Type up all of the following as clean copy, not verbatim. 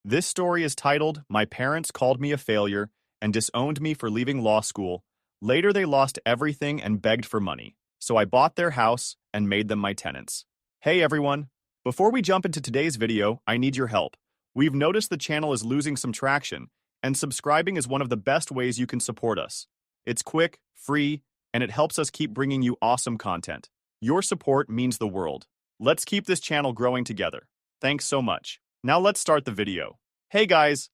This story is titled, "My Parents Called Me a Failure and Disowned Me for Leaving Law School. Later they lost everything and begged for money. So I bought their house and made them my tenants." Hey everyone! Before we jump into today's video, I need your help. We've noticed the channel is losing some traction, and subscribing is one of the best ways you can support us. It's quick, free, and it helps us keep bringing you awesome content. Your support means the world. Let's keep this channel growing together. Thanks so much. Now let's start the video. Hey guys!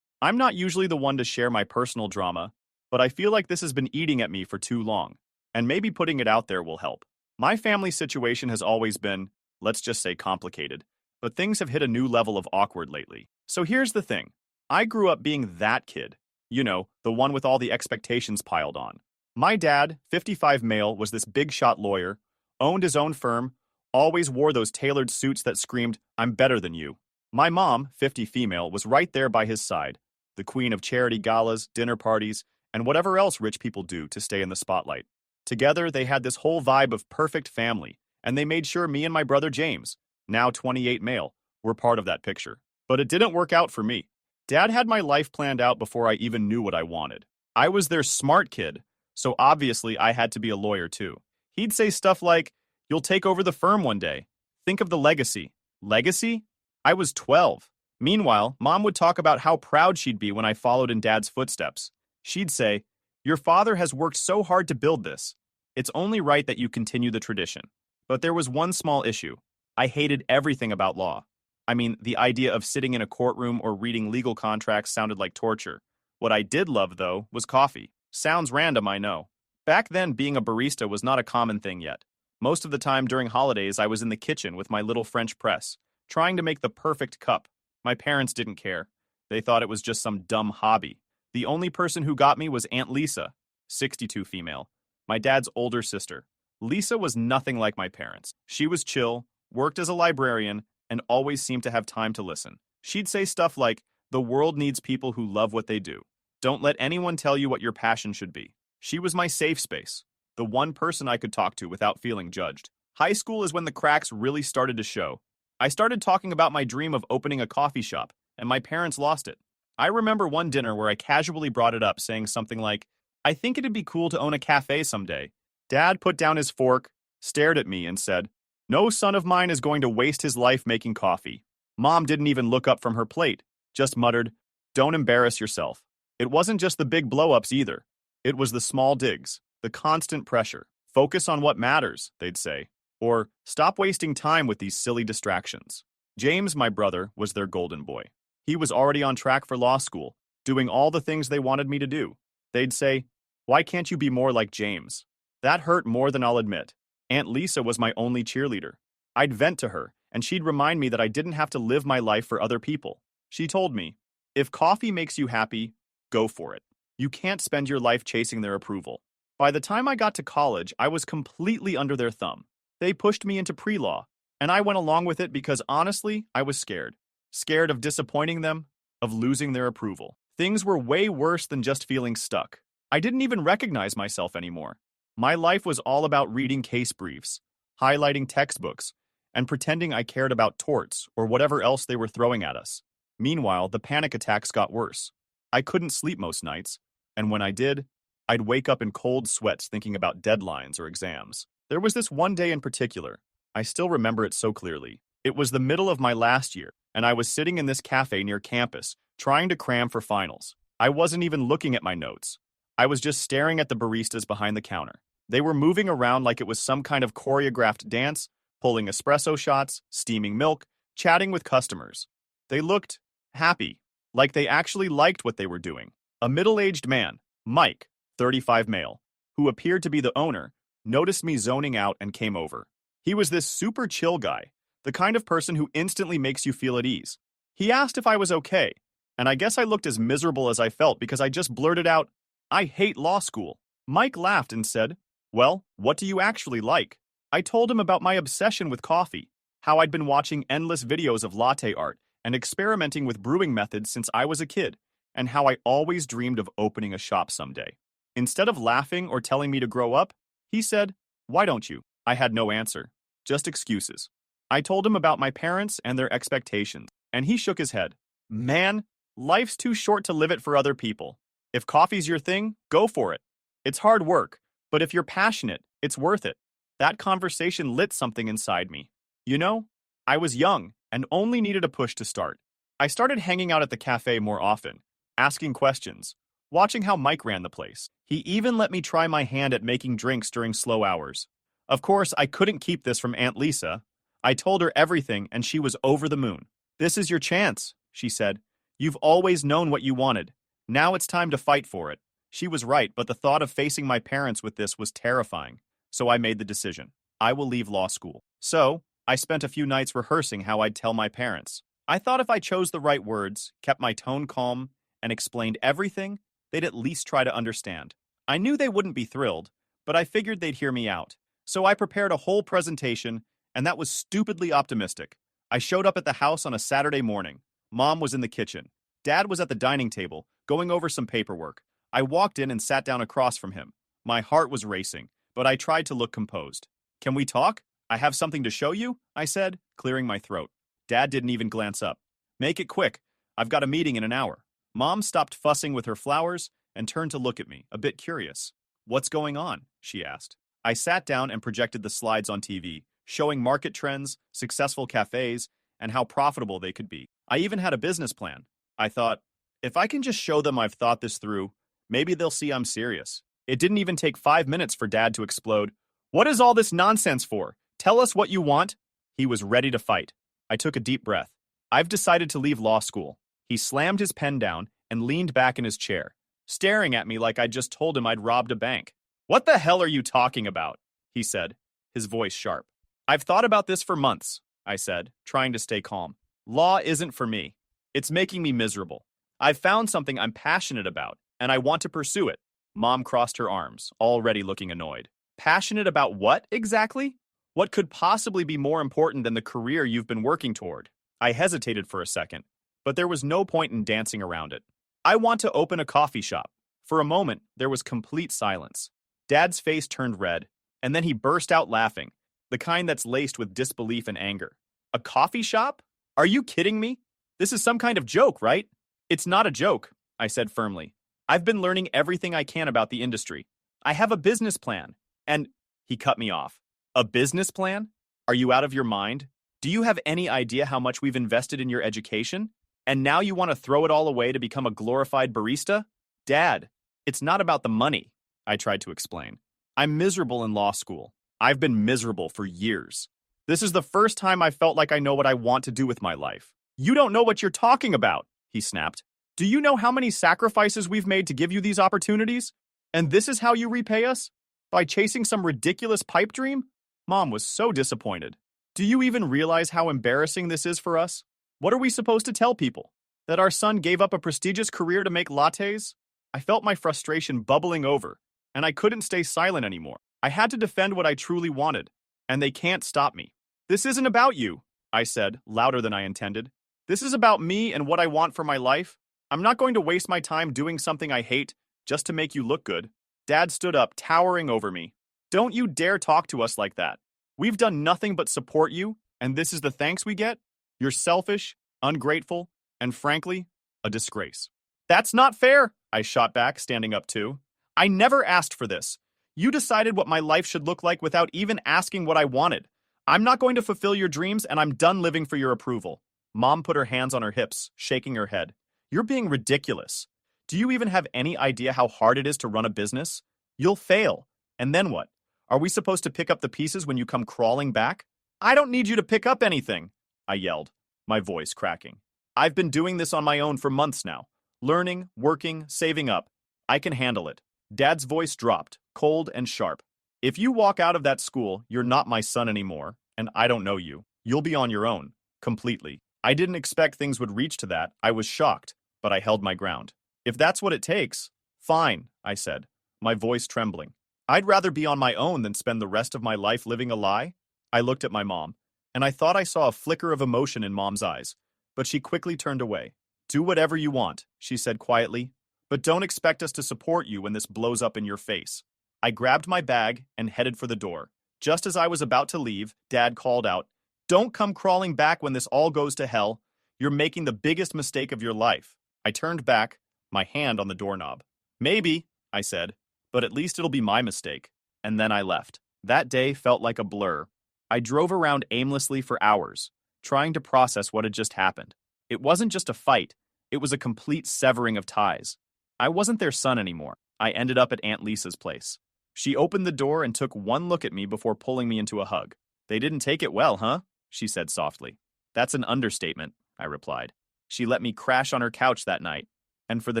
I'm not usually the one to share my personal drama, but I feel like this has been eating at me for too long, and maybe putting it out there will help. My family situation has always been, let's just say, complicated, but things have hit a new level of awkward lately. So here's the thing. I grew up being that kid. You know, the one with all the expectations piled on. My dad, 55 male, was this big-shot lawyer, owned his own firm, always wore those tailored suits that screamed, "I'm better than you." My mom, 50 female, was right there by his side, the queen of charity galas, dinner parties, and whatever else rich people do to stay in the spotlight. Together, they had this whole vibe of perfect family, and they made sure me and my brother James, now 28 male, were part of that picture. But it didn't work out for me. Dad had my life planned out before I even knew what I wanted. I was their smart kid, so obviously I had to be a lawyer too. He'd say stuff like, "You'll take over the firm one day. Think of the legacy." Legacy? I was 12. Meanwhile, Mom would talk about how proud she'd be when I followed in Dad's footsteps. She'd say, "Your father has worked so hard to build this. It's only right that you continue the tradition." But there was one small issue. I hated everything about law. I mean, the idea of sitting in a courtroom or reading legal contracts sounded like torture. What I did love, though, was coffee. Sounds random, I know. Back then, being a barista was not a common thing yet. Most of the time during holidays, I was in the kitchen with my little French press, trying to make the perfect cup. My parents didn't care. They thought it was just some dumb hobby. The only person who got me was Aunt Lisa, 62 female, my dad's older sister. Lisa was nothing like my parents. She was chill, worked as a librarian, and always seemed to have time to listen. She'd say stuff like, "The world needs people who love what they do. Don't let anyone tell you what your passion should be." She was my safe space, the one person I could talk to without feeling judged. High school is when the cracks really started to show. I started talking about my dream of opening a coffee shop, and my parents lost it. I remember one dinner where I casually brought it up, saying something like, "I think it'd be cool to own a cafe someday." Dad put down his fork, stared at me, and said, "No son of mine is going to waste his life making coffee." Mom didn't even look up from her plate, just muttered, "Don't embarrass yourself." It wasn't just the big blow-ups either. It was the small digs, the constant pressure. "Focus on what matters," they'd say. Or, "Stop wasting time with these silly distractions." James, my brother, was their golden boy. He was already on track for law school, doing all the things they wanted me to do. They'd say, "Why can't you be more like James?" That hurt more than I'll admit. Aunt Lisa was my only cheerleader. I'd vent to her, and she'd remind me that I didn't have to live my life for other people. She told me, "If coffee makes you happy, go for it. You can't spend your life chasing their approval." By the time I got to college, I was completely under their thumb. They pushed me into pre-law, and I went along with it because honestly, I was scared. Scared of disappointing them, of losing their approval. Things were way worse than just feeling stuck. I didn't even recognize myself anymore. My life was all about reading case briefs, highlighting textbooks, and pretending I cared about torts or whatever else they were throwing at us. Meanwhile, the panic attacks got worse. I couldn't sleep most nights, and when I did, I'd wake up in cold sweats thinking about deadlines or exams. There was this one day in particular. I still remember it so clearly. It was the middle of my last year, and I was sitting in this cafe near campus, trying to cram for finals. I wasn't even looking at my notes. I was just staring at the baristas behind the counter. They were moving around like it was some kind of choreographed dance, pulling espresso shots, steaming milk, chatting with customers. They looked happy, like they actually liked what they were doing. A middle-aged man, Mike, 35 male, who appeared to be the owner, noticed me zoning out and came over. He was this super chill guy, the kind of person who instantly makes you feel at ease. He asked if I was okay, and I guess I looked as miserable as I felt because I just blurted out, "I hate law school." Mike laughed and said, "Well, what do you actually like?" I told him about my obsession with coffee, how I'd been watching endless videos of latte art and experimenting with brewing methods since I was a kid, and how I always dreamed of opening a shop someday. Instead of laughing or telling me to grow up, he said, "Why don't you?" I had no answer, just excuses. I told him about my parents and their expectations. And he shook his head. Man, life's too short to live it for other people. If coffee's your thing, go for it. It's hard work, but if you're passionate, it's worth it. That conversation lit something inside me. You know, I was young and only needed a push to start. I started hanging out at the cafe more often, asking questions, watching how Mike ran the place. He even let me try my hand at making drinks during slow hours. Of course, I couldn't keep this from Aunt Lisa. I told her everything and she was over the moon. This is your chance, she said. You've always known what you wanted. Now it's time to fight for it. She was right, but the thought of facing my parents with this was terrifying. So I made the decision. I will leave law school. So, I spent a few nights rehearsing how I'd tell my parents. I thought if I chose the right words, kept my tone calm, and explained everything, they'd at least try to understand. I knew they wouldn't be thrilled, but I figured they'd hear me out. So I prepared a whole presentation, and that was stupidly optimistic. I showed up at the house on a Saturday morning. Mom was in the kitchen. Dad was at the dining table, going over some paperwork. I walked in and sat down across from him. My heart was racing, but I tried to look composed. Can we talk? I have something to show you, I said, clearing my throat. Dad didn't even glance up. Make it quick. I've got a meeting in an hour. Mom stopped fussing with her flowers and turned to look at me, a bit curious. What's going on? She asked. I sat down and projected the slides on TV, showing market trends, successful cafes, and how profitable they could be. I even had a business plan. I thought, if I can just show them I've thought this through, maybe they'll see I'm serious. It didn't even take 5 minutes for Dad to explode. What is all this nonsense for? Tell us what you want. He was ready to fight. I took a deep breath. I've decided to leave law school. He slammed his pen down and leaned back in his chair, staring at me like I'd just told him I'd robbed a bank. What the hell are you talking about? He said, his voice sharp. I've thought about this for months, I said, trying to stay calm. Law isn't for me. It's making me miserable. I've found something I'm passionate about, and I want to pursue it. Mom crossed her arms, already looking annoyed. Passionate about what, exactly? What could possibly be more important than the career you've been working toward? I hesitated for a second, but there was no point in dancing around it. I want to open a coffee shop. For a moment, there was complete silence. Dad's face turned red, and then he burst out laughing, the kind that's laced with disbelief and anger. A coffee shop? Are you kidding me? This is some kind of joke, right? It's not a joke, I said firmly. I've been learning everything I can about the industry. I have a business plan. And he cut me off. A business plan? Are you out of your mind? Do you have any idea how much we've invested in your education? And now you want to throw it all away to become a glorified barista? Dad, it's not about the money, I tried to explain. I'm miserable in law school. I've been miserable for years. This is the first time I felt like I know what I want to do with my life. You don't know what you're talking about, he snapped. Do you know how many sacrifices we've made to give you these opportunities? And this is how you repay us? By chasing some ridiculous pipe dream? Mom was so disappointed. Do you even realize how embarrassing this is for us? What are we supposed to tell people? That our son gave up a prestigious career to make lattes? I felt my frustration bubbling over, and I couldn't stay silent anymore. I had to defend what I truly wanted, and they can't stop me. This isn't about you, I said, louder than I intended. This is about me and what I want for my life. I'm not going to waste my time doing something I hate just to make you look good. Dad stood up, towering over me. Don't you dare talk to us like that. We've done nothing but support you, and this is the thanks we get? You're selfish, ungrateful, and frankly, a disgrace. That's not fair, I shot back, standing up too. I never asked for this. You decided what my life should look like without even asking what I wanted. I'm not going to fulfill your dreams, and I'm done living for your approval. Mom put her hands on her hips, shaking her head. You're being ridiculous. Do you even have any idea how hard it is to run a business? You'll fail. And then what? Are we supposed to pick up the pieces when you come crawling back? I don't need you to pick up anything, I yelled, my voice cracking. I've been doing this on my own for months now. Learning, working, saving up. I can handle it. Dad's voice dropped, cold and sharp. If you walk out of that school, you're not my son anymore, and I don't know you. You'll be on your own, completely. I didn't expect things would reach to that. I was shocked, but I held my ground. If that's what it takes, fine, I said, my voice trembling. I'd rather be on my own than spend the rest of my life living a lie. I looked at my mom, and I thought I saw a flicker of emotion in Mom's eyes, but she quickly turned away. Do whatever you want, she said quietly, but don't expect us to support you when this blows up in your face. I grabbed my bag and headed for the door. Just as I was about to leave, Dad called out, Don't come crawling back when this all goes to hell. You're making the biggest mistake of your life. I turned back, my hand on the doorknob. Maybe, I said, but at least it'll be my mistake. And then I left. That day felt like a blur. I drove around aimlessly for hours, trying to process what had just happened. It wasn't just a fight, it was a complete severing of ties. I wasn't their son anymore. I ended up at Aunt Lisa's place. She opened the door and took one look at me before pulling me into a hug. They didn't take it well, huh? She said softly. That's an understatement, I replied. She let me crash on her couch that night, and for the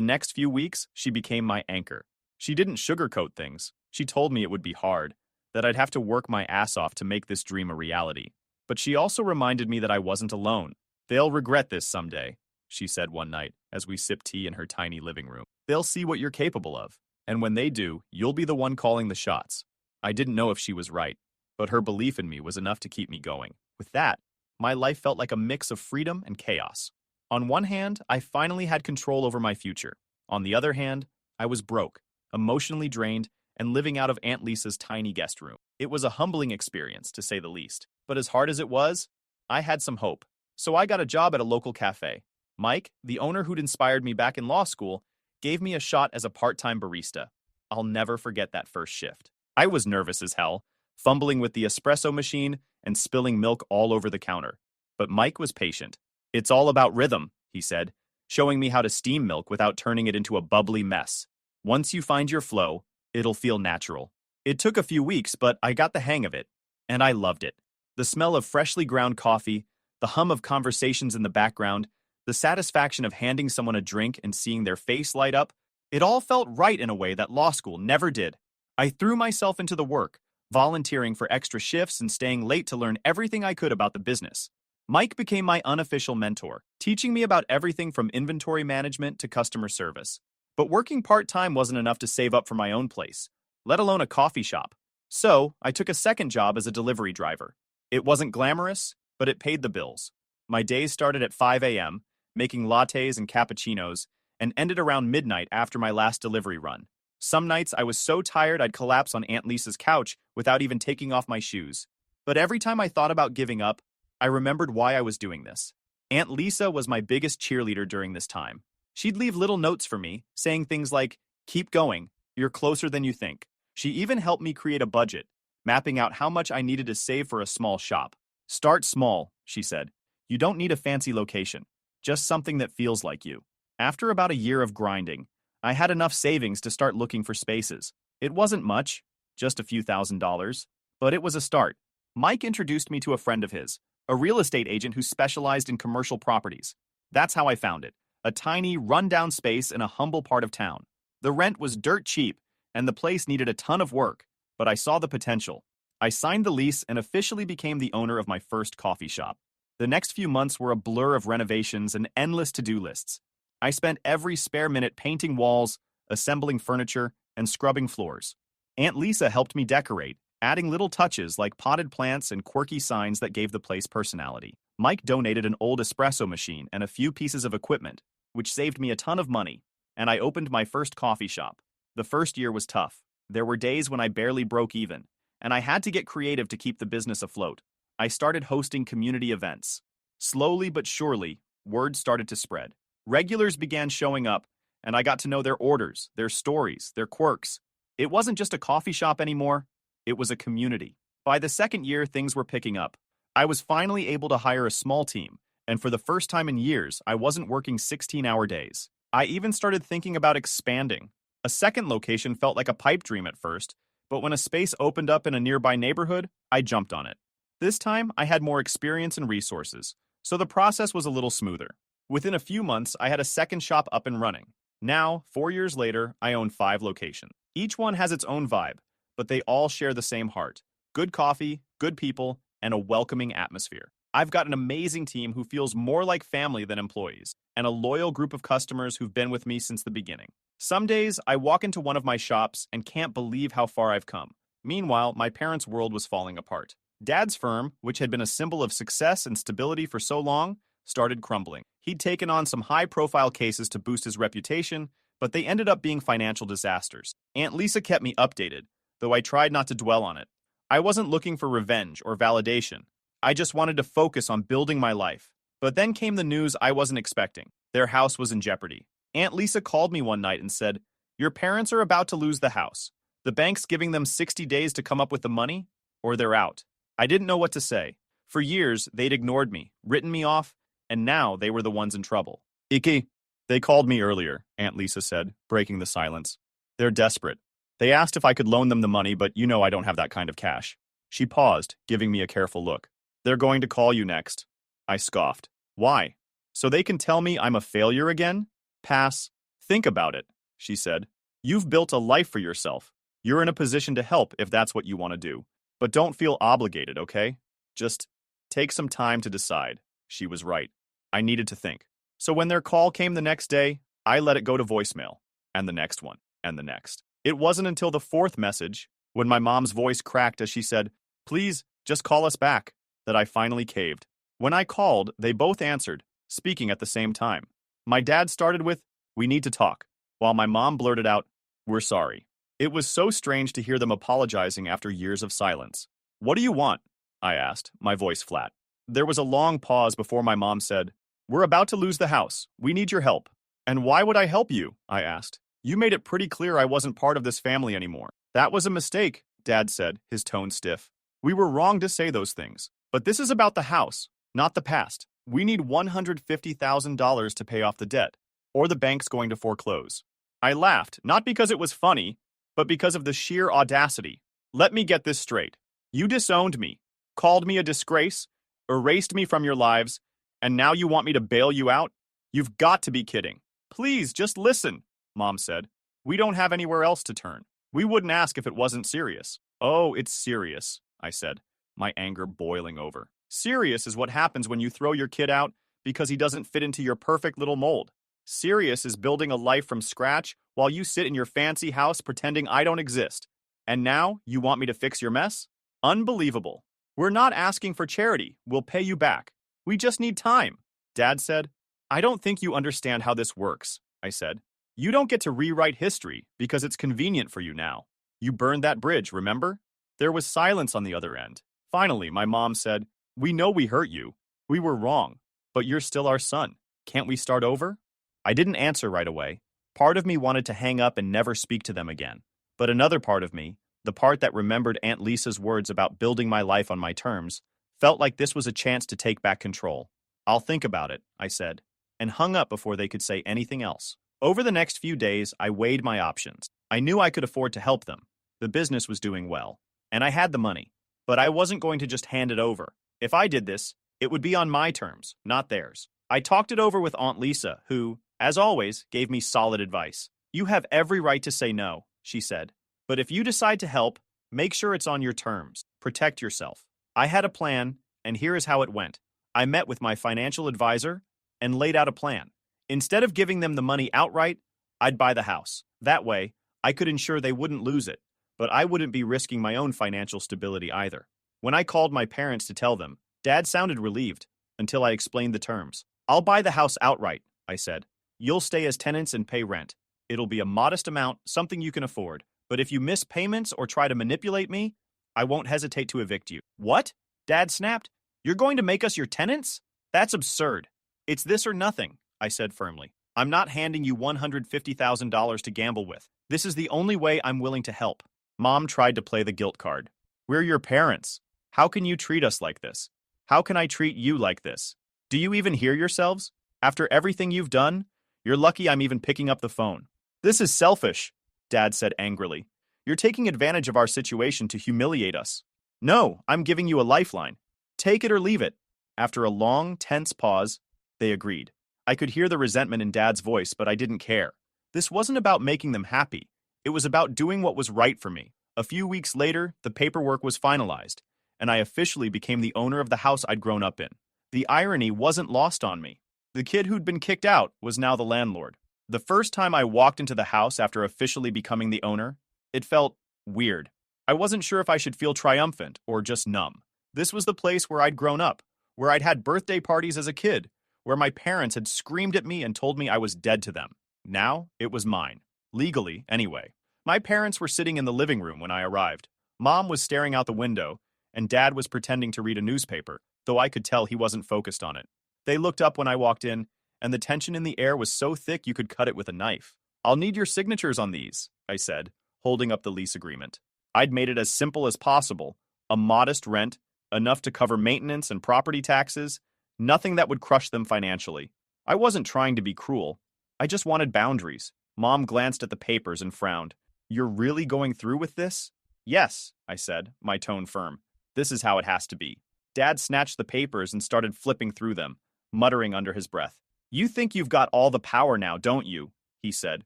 next few weeks, she became my anchor. She didn't sugarcoat things. She told me it would be hard, that I'd have to work my ass off to make this dream a reality. But she also reminded me that I wasn't alone. They'll regret this someday, she said one night as we sipped tea in her tiny living room. They'll see what you're capable of, and when they do, you'll be the one calling the shots. I didn't know if she was right, but her belief in me was enough to keep me going. With that, my life felt like a mix of freedom and chaos. On one hand, I finally had control over my future. On the other hand, I was broke, emotionally drained, and living out of Aunt Lisa's tiny guest room. It was a humbling experience, to say the least. But as hard as it was, I had some hope. So I got a job at a local cafe. Mike, the owner who'd inspired me back in law school, gave me a shot as a part-time barista. I'll never forget that first shift. I was nervous as hell, fumbling with the espresso machine and spilling milk all over the counter. But Mike was patient. It's all about rhythm, he said, showing me how to steam milk without turning it into a bubbly mess. Once you find your flow, it'll feel natural. It took a few weeks, but I got the hang of it, and I loved it. The smell of freshly ground coffee, the hum of conversations in the background, the satisfaction of handing someone a drink and seeing their face light up, it all felt right in a way that law school never did. I threw myself into the work, volunteering for extra shifts and staying late to learn everything I could about the business. Mike became my unofficial mentor, teaching me about everything from inventory management to customer service. But working part-time wasn't enough to save up for my own place, let alone a coffee shop. So, I took a second job as a delivery driver. It wasn't glamorous, but it paid the bills. My days started at 5 a.m., making lattes and cappuccinos, and ended around midnight after my last delivery run. Some nights I was so tired I'd collapse on Aunt Lisa's couch without even taking off my shoes. But every time I thought about giving up, I remembered why I was doing this. Aunt Lisa was my biggest cheerleader during this time. She'd leave little notes for me, saying things like, "Keep going, you're closer than you think." She even helped me create a budget, mapping out how much I needed to save for a small shop. "Start small," she said. "You don't need a fancy location, just something that feels like you." After about a year of grinding, I had enough savings to start looking for spaces. It wasn't much, just a few $1,000s, but it was a start. Mike introduced me to a friend of his, a real estate agent who specialized in commercial properties. That's how I found it, a tiny, run-down space in a humble part of town. The rent was dirt cheap, and the place needed a ton of work, but I saw the potential. I signed the lease and officially became the owner of my first coffee shop. The next few months were a blur of renovations and endless to-do lists. I spent every spare minute painting walls, assembling furniture, and scrubbing floors. Aunt Lisa helped me decorate, adding little touches like potted plants and quirky signs that gave the place personality. Mike donated an old espresso machine and a few pieces of equipment, which saved me a ton of money, and I opened my first coffee shop. The first year was tough. There were days when I barely broke even, and I had to get creative to keep the business afloat. I started hosting community events. Slowly but surely, word started to spread. Regulars began showing up, and I got to know their orders, their stories, their quirks. It wasn't just a coffee shop anymore, it was a community. By the second year, things were picking up. I was finally able to hire a small team, and for the first time in years, I wasn't working 16-hour days. I even started thinking about expanding. A second location felt like a pipe dream at first, but when a space opened up in a nearby neighborhood, I jumped on it. This time, I had more experience and resources, so the process was a little smoother. Within a few months, I had a second shop up and running. Now, 4 years later, I own 5 locations. Each one has its own vibe, but they all share the same heart. Good coffee, good people, and a welcoming atmosphere. I've got an amazing team who feels more like family than employees, and a loyal group of customers who've been with me since the beginning. Some days, I walk into one of my shops and can't believe how far I've come. Meanwhile, my parents' world was falling apart. Dad's firm, which had been a symbol of success and stability for so long, started crumbling. He'd taken on some high-profile cases to boost his reputation, but they ended up being financial disasters. Aunt Lisa kept me updated, though I tried not to dwell on it. I wasn't looking for revenge or validation. I just wanted to focus on building my life. But then came the news I wasn't expecting. Their house was in jeopardy. Aunt Lisa called me one night and said, "Your parents are about to lose the house. The bank's giving them 60 days to come up with the money, or they're out." I didn't know what to say. For years, they'd ignored me, written me off, and now they were the ones in trouble. Iki, they called me earlier, Aunt Lisa said, breaking the silence. They're desperate. They asked if I could loan them the money, but you know I don't have that kind of cash. She paused, giving me a careful look. They're going to call you next. I scoffed. Why? So they can tell me I'm a failure again? Pass. Think about it, she said. You've built a life for yourself. You're in a position to help if that's what you want to do. But don't feel obligated, okay? Just take some time to decide. She was right. I needed to think. So when their call came the next day, I let it go to voicemail. And the next one. And the next. It wasn't until the fourth message, when my mom's voice cracked as she said, "Please, just call us back," that I finally caved. When I called, they both answered, speaking at the same time. My dad started with, "We need to talk," while my mom blurted out, "We're sorry." It was so strange to hear them apologizing after years of silence. "What do you want?" I asked, my voice flat. There was a long pause before my mom said, "We're about to lose the house. We need your help." "And why would I help you?" I asked. "You made it pretty clear I wasn't part of this family anymore." "That was a mistake," Dad said, his tone stiff. "We were wrong to say those things. But this is about the house, not the past. We need $150,000 to pay off the debt, or the bank's going to foreclose." I laughed, not because it was funny, but because of the sheer audacity. "Let me get this straight. You disowned me, called me a disgrace, erased me from your lives, and now you want me to bail you out? You've got to be kidding." "Please, just listen," Mom said. "We don't have anywhere else to turn. We wouldn't ask if it wasn't serious." "Oh, it's serious," I said, my anger boiling over. "Serious is what happens when you throw your kid out because he doesn't fit into your perfect little mold. Serious is building a life from scratch while you sit in your fancy house pretending I don't exist. And now you want me to fix your mess? Unbelievable. We're not asking for charity. We'll pay you back. We just need time." Dad said, "I don't think you understand how this works," I said. "You don't get to rewrite history because it's convenient for you now. You burned that bridge, remember?" There was silence on the other end. Finally, my mom said, "We know we hurt you. We were wrong. But you're still our son. Can't we start over?" I didn't answer right away. Part of me wanted to hang up and never speak to them again. But another part of me, the part that remembered Aunt Lisa's words about building my life on my terms, felt like this was a chance to take back control. "I'll think about it," I said, and hung up before they could say anything else. Over the next few days, I weighed my options. I knew I could afford to help them. The business was doing well, and I had the money. But I wasn't going to just hand it over. If I did this, it would be on my terms, not theirs. I talked it over with Aunt Lisa, who, as always, gave me solid advice. "You have every right to say no," she said. "But if you decide to help, make sure it's on your terms. Protect yourself." I had a plan, and here is how it went. I met with my financial advisor and laid out a plan. Instead of giving them the money outright, I'd buy the house. That way, I could ensure they wouldn't lose it, but I wouldn't be risking my own financial stability either. When I called my parents to tell them, Dad sounded relieved until I explained the terms. "I'll buy the house outright," I said. "You'll stay as tenants and pay rent. It'll be a modest amount, something you can afford. But if you miss payments or try to manipulate me, I won't hesitate to evict you." "What?" Dad snapped. "You're going to make us your tenants? That's absurd." "It's this or nothing," I said firmly. "I'm not handing you $150,000 to gamble with. This is the only way I'm willing to help." Mom tried to play the guilt card. "We're your parents. How can you treat us like this? How can I treat you like this? Do you even hear yourselves? After everything you've done, you're lucky I'm even picking up the phone." "This is selfish," Dad said angrily. "You're taking advantage of our situation to humiliate us." "No, I'm giving you a lifeline. Take it or leave it." After a long, tense pause, they agreed. I could hear the resentment in Dad's voice, but I didn't care. This wasn't about making them happy. It was about doing what was right for me. A few weeks later, the paperwork was finalized, and I officially became the owner of the house I'd grown up in. The irony wasn't lost on me. The kid who'd been kicked out was now the landlord. The first time I walked into the house after officially becoming the owner, it felt weird. I wasn't sure if I should feel triumphant or just numb. This was the place where I'd grown up, where I'd had birthday parties as a kid, where my parents had screamed at me and told me I was dead to them. Now, it was mine. Legally, anyway. My parents were sitting in the living room when I arrived. Mom was staring out the window, and Dad was pretending to read a newspaper, though I could tell he wasn't focused on it. They looked up when I walked in, and the tension in the air was so thick you could cut it with a knife. I'll need your signatures on these, I said, holding up the lease agreement. I'd made it as simple as possible, a modest rent, enough to cover maintenance and property taxes, nothing that would crush them financially. I wasn't trying to be cruel. I just wanted boundaries. Mom glanced at the papers and frowned. You're really going through with this? Yes, I said, my tone firm. This is how it has to be. Dad snatched the papers and started flipping through them, muttering under his breath. You think you've got all the power now, don't you? He said,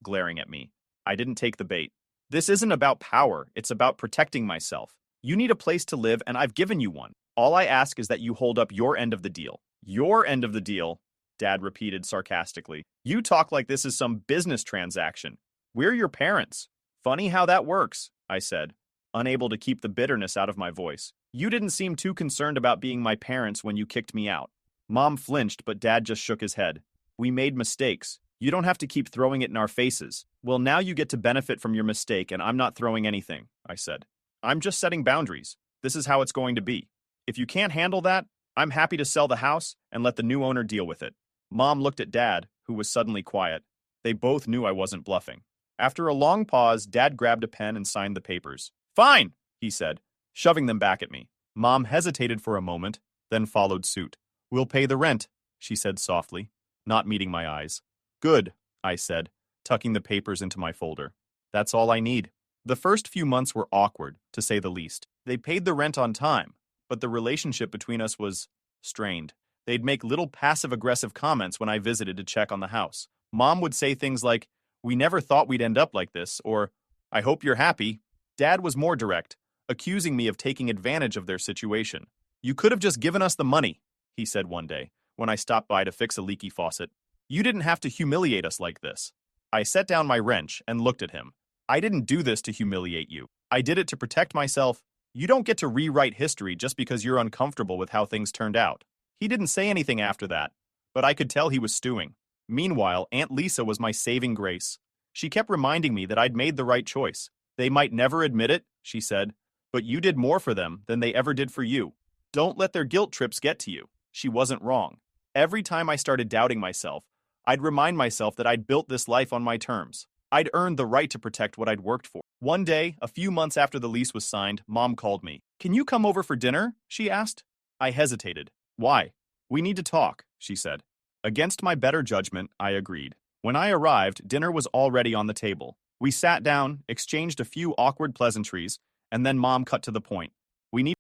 glaring at me. I didn't take the bait. This isn't about power, it's about protecting myself. You need a place to live, and I've given you one. All I ask is that you hold up your end of the deal. Your end of the deal, Dad repeated sarcastically. You talk like this is some business transaction. We're your parents. Funny how that works, I said, unable to keep the bitterness out of my voice. You didn't seem too concerned about being my parents when you kicked me out. Mom flinched, but Dad just shook his head. We made mistakes. You don't have to keep throwing it in our faces. Well, now you get to benefit from your mistake, and I'm not throwing anything, I said. I'm just setting boundaries. This is how it's going to be. If you can't handle that, I'm happy to sell the house and let the new owner deal with it. Mom looked at Dad, who was suddenly quiet. They both knew I wasn't bluffing. After a long pause, Dad grabbed a pen and signed the papers. Fine, he said, shoving them back at me. Mom hesitated for a moment, then followed suit. We'll pay the rent, she said softly, not meeting my eyes. Good, I said, tucking the papers into my folder. That's all I need. The first few months were awkward, to say the least. They paid the rent on time, but the relationship between us was strained. They'd make little passive-aggressive comments when I visited to check on the house. Mom would say things like, we never thought we'd end up like this, or, I hope you're happy. Dad was more direct, accusing me of taking advantage of their situation. You could have just given us the money, he said one day, when I stopped by to fix a leaky faucet. You didn't have to humiliate us like this. I set down my wrench and looked at him. I didn't do this to humiliate you. I did it to protect myself. You don't get to rewrite history just because you're uncomfortable with how things turned out. He didn't say anything after that, but I could tell he was stewing. Meanwhile, Aunt Lisa was my saving grace. She kept reminding me that I'd made the right choice. They might never admit it, she said, but you did more for them than they ever did for you. Don't let their guilt trips get to you. She wasn't wrong. Every time I started doubting myself, I'd remind myself that I'd built this life on my terms. I'd earned the right to protect what I'd worked for. One day, a few months after the lease was signed, Mom called me. Can you come over for dinner? She asked. I hesitated. Why? We need to talk, she said. Against my better judgment, I agreed. When I arrived, dinner was already on the table. We sat down, exchanged a few awkward pleasantries, and then Mom cut to the point. We need